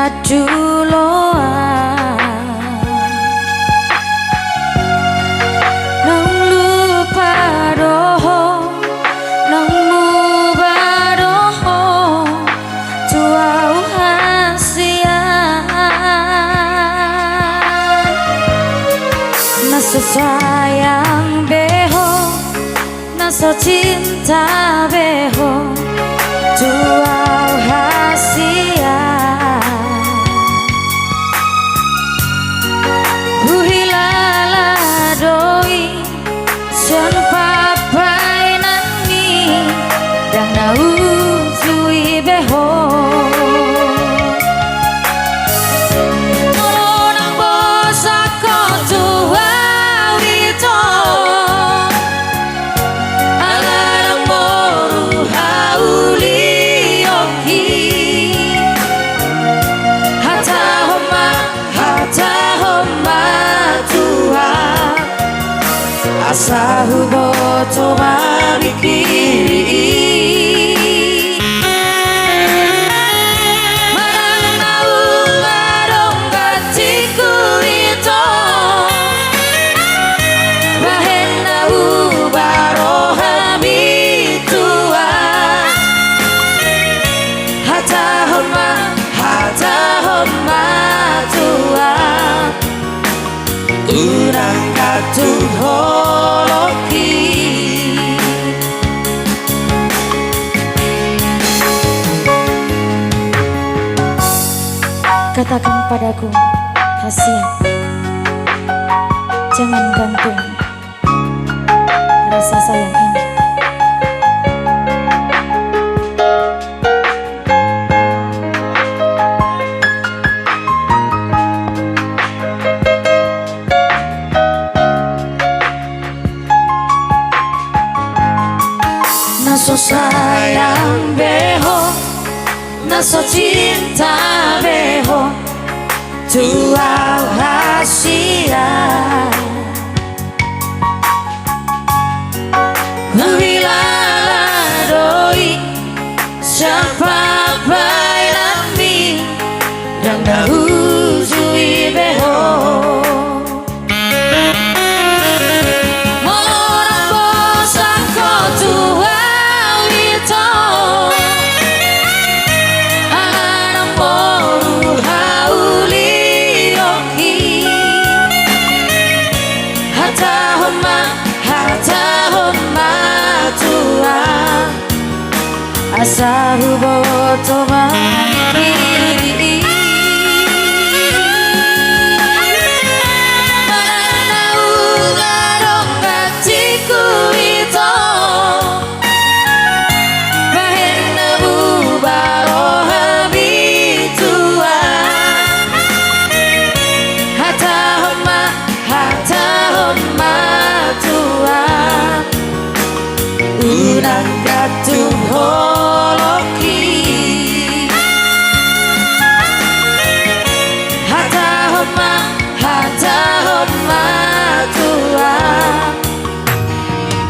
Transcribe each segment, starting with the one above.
kaduloan nang lupa doho nang mubadoho tuau hasian naso sayang beho naso cinta beho tuau hasian buhilala doi sen papai nani dang nau zui beho nang bosako tuau ito alarang moru hauli oki hata homa tua asa hubo to marikiri urang katuh holoki katakan padaku hasiat jangan gantung rasa sayang ini naso sayang beho naso cinta beho tuau hasian huilala doi siapa bainami dan nahuzui beho asa hubo to marikiri manau ngarong katiku ito bahena bubaro habitua hata homa tua urang katuh holoki hata homa tua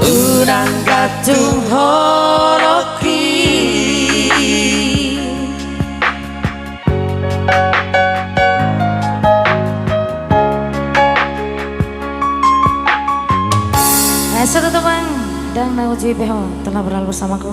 urang katuh holoki satu teman dan Naujui Beho telah berlalu bersamaku.